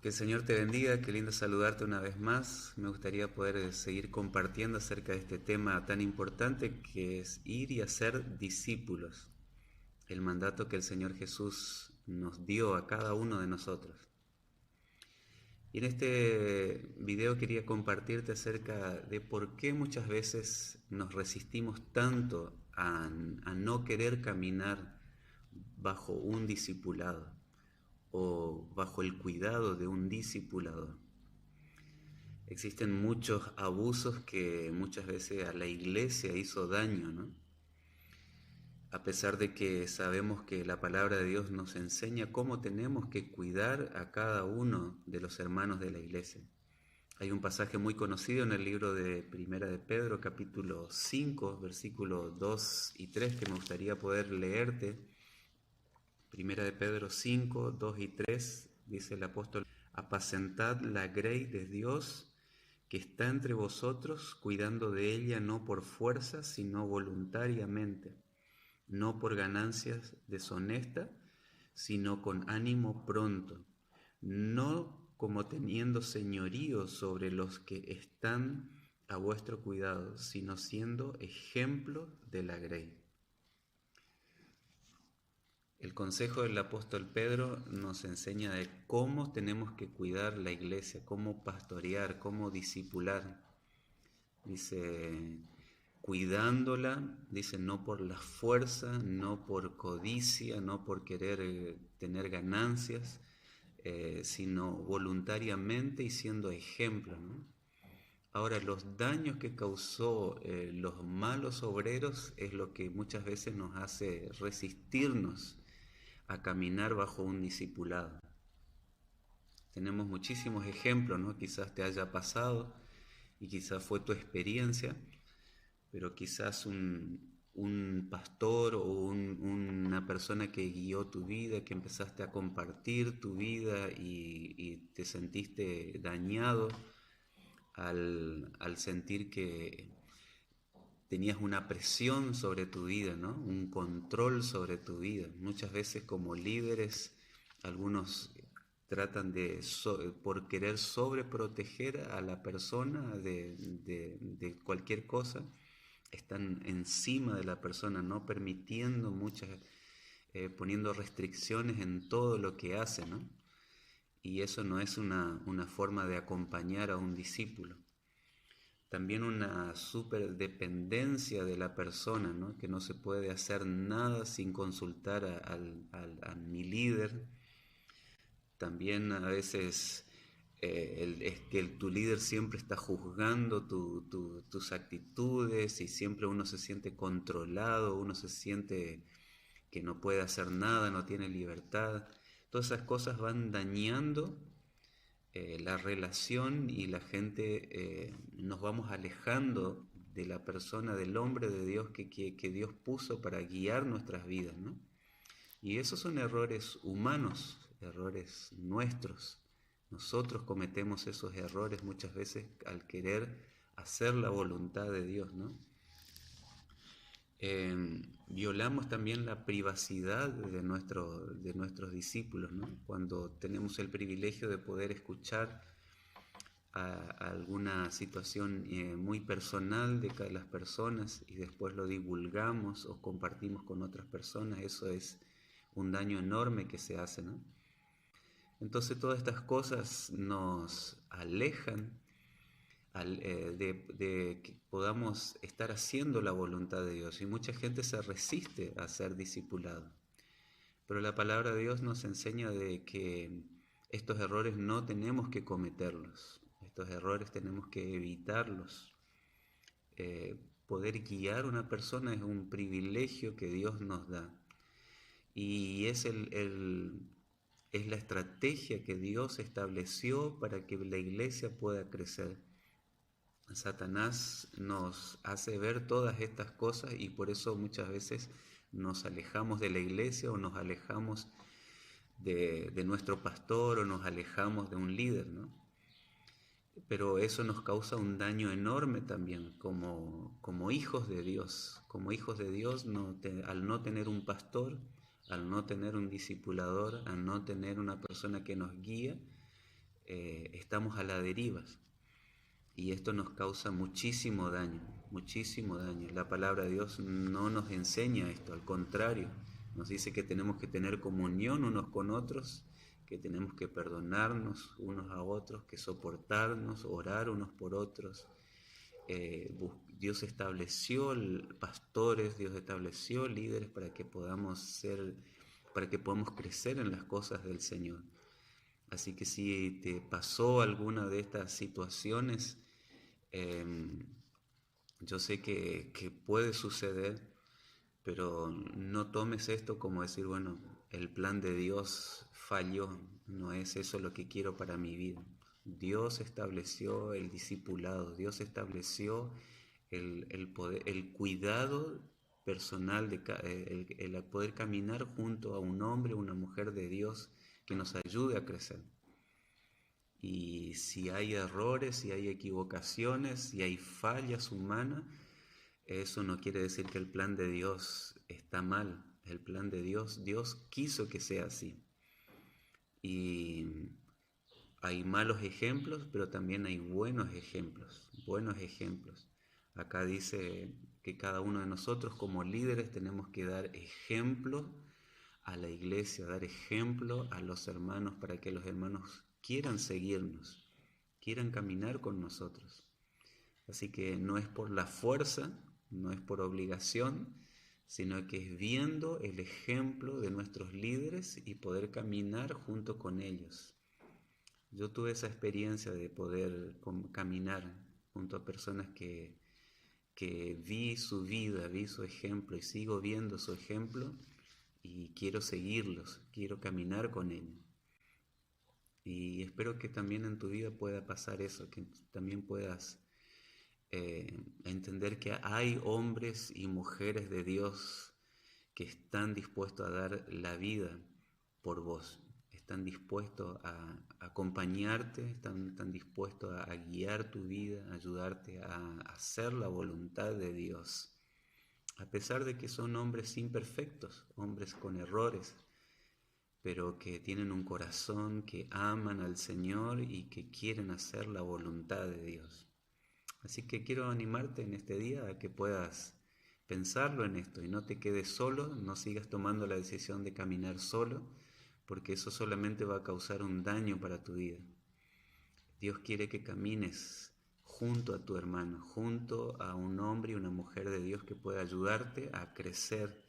Que el Señor te bendiga, qué lindo saludarte una vez más. Me gustaría poder seguir compartiendo acerca de este tema tan importante que es ir y hacer discípulos, el mandato que el Señor Jesús nos dio a cada uno de nosotros. Y en este video quería compartirte acerca de por qué muchas veces nos resistimos tanto a no querer caminar bajo un discipulado o bajo el cuidado de un discipulador. Existen muchos abusos que muchas veces a la iglesia hizo daño, ¿no? A pesar de que sabemos que la palabra de Dios nos enseña cómo tenemos que cuidar a cada uno de los hermanos de la iglesia. Hay un pasaje muy conocido en el libro de Primera de Pedro, capítulo 5, versículos 2 y 3, que me gustaría poder leerte. Primera de Pedro 5, 2 y 3, dice el apóstol: apacentad la grey de Dios que está entre vosotros, cuidando de ella no por fuerza, sino voluntariamente, no por ganancias deshonestas, sino con ánimo pronto, no como teniendo señorío sobre los que están a vuestro cuidado, sino siendo ejemplo de la grey. El consejo del apóstol Pedro nos enseña de cómo tenemos que cuidar la iglesia, cómo pastorear, cómo discipular. Dice, cuidándola, dice, no por la fuerza, no por codicia, no por querer tener ganancias, sino voluntariamente y siendo ejemplo, ¿no? Ahora, los daños que causó los malos obreros es lo que muchas veces nos hace resistirnos a caminar bajo un discipulado. Tenemos muchísimos ejemplos, ¿no? Quizás te haya pasado y quizás fue tu experiencia, pero quizás un pastor o una persona que guió tu vida, que empezaste a compartir tu vida y te sentiste dañado al sentir que tenías una presión sobre tu vida, ¿no? Un control sobre tu vida. Muchas veces como líderes, algunos tratan por querer sobreproteger a la persona de cualquier cosa, están encima de la persona, no permitiendo poniendo restricciones en todo lo que hace, ¿no? Y eso no es una forma de acompañar a un discípulo. También una superdependencia de la persona, ¿no? Que no se puede hacer nada sin consultar a mi líder. También a veces es que tu líder siempre está juzgando tus actitudes y siempre uno se siente controlado, uno se siente que no puede hacer nada, no tiene libertad. Todas esas cosas van dañando la relación y la gente nos vamos alejando de la persona, del hombre de Dios que Dios puso para guiar nuestras vidas, ¿no? Y esos son errores humanos, errores nuestros. Nosotros cometemos esos errores muchas veces al querer hacer la voluntad de Dios, ¿no? Violamos también la privacidad de nuestros discípulos, ¿no? Cuando tenemos el privilegio de poder escuchar a alguna situación muy personal de cada las personas y después lo divulgamos o compartimos con otras personas, eso es un daño enorme que se hace, ¿no? Entonces todas estas cosas nos alejan de que podamos estar haciendo la voluntad de Dios, y mucha gente se resiste a ser discipulado. Pero la palabra de Dios nos enseña de que estos errores no tenemos que cometerlos, estos errores tenemos que evitarlos. Poder guiar a una persona es un privilegio que Dios nos da y es la estrategia que Dios estableció para que la iglesia pueda crecer. Satanás nos hace ver todas estas cosas y por eso muchas veces nos alejamos de la iglesia o nos alejamos de nuestro pastor o nos alejamos de un líder, ¿no? Pero eso nos causa un daño enorme también como hijos de Dios. Como hijos de Dios, al no tener un pastor, al no tener un discipulador, al no tener una persona que nos guía, estamos a la deriva. Y esto nos causa muchísimo daño, muchísimo daño. La palabra de Dios no nos enseña esto, al contrario, nos dice que tenemos que tener comunión unos con otros, que tenemos que perdonarnos unos a otros, que soportarnos, orar unos por otros. Dios estableció pastores, Dios estableció líderes para que podamos crecer en las cosas del Señor. Así que si te pasó alguna de estas situaciones, yo sé que puede suceder, pero no tomes esto como decir, bueno, el plan de Dios falló, no es eso lo que quiero para mi vida. Dios estableció el discipulado, Dios estableció el cuidado personal, el poder caminar junto a un hombre o una mujer de Dios que nos ayude a crecer. Y si hay errores, si hay equivocaciones, si hay fallas humanas, eso no quiere decir que el plan de Dios está mal. El plan de Dios, Dios quiso que sea así. Y hay malos ejemplos, pero también hay buenos ejemplos, buenos ejemplos. Acá dice que cada uno de nosotros como líderes tenemos que dar ejemplo a la iglesia, dar ejemplo a los hermanos para que los hermanos quieran seguirnos, quieran caminar con nosotros. Así que no es por la fuerza, no es por obligación, sino que es viendo el ejemplo de nuestros líderes y poder caminar junto con ellos. Yo tuve esa experiencia de poder caminar junto a personas que vi su vida, vi su ejemplo y sigo viendo su ejemplo y quiero seguirlos, quiero caminar con ellos. Y espero que también en tu vida pueda pasar eso, que también puedas entender que hay hombres y mujeres de Dios que están dispuestos a dar la vida por vos, están dispuestos a acompañarte, están dispuestos a guiar tu vida, a ayudarte a hacer la voluntad de Dios. A pesar de que son hombres imperfectos, hombres con errores, pero que tienen un corazón, que aman al Señor y que quieren hacer la voluntad de Dios. Así que quiero animarte en este día a que puedas pensarlo en esto y no te quedes solo, no sigas tomando la decisión de caminar solo, porque eso solamente va a causar un daño para tu vida. Dios quiere que camines junto a tu hermano, junto a un hombre y una mujer de Dios que pueda ayudarte a crecer,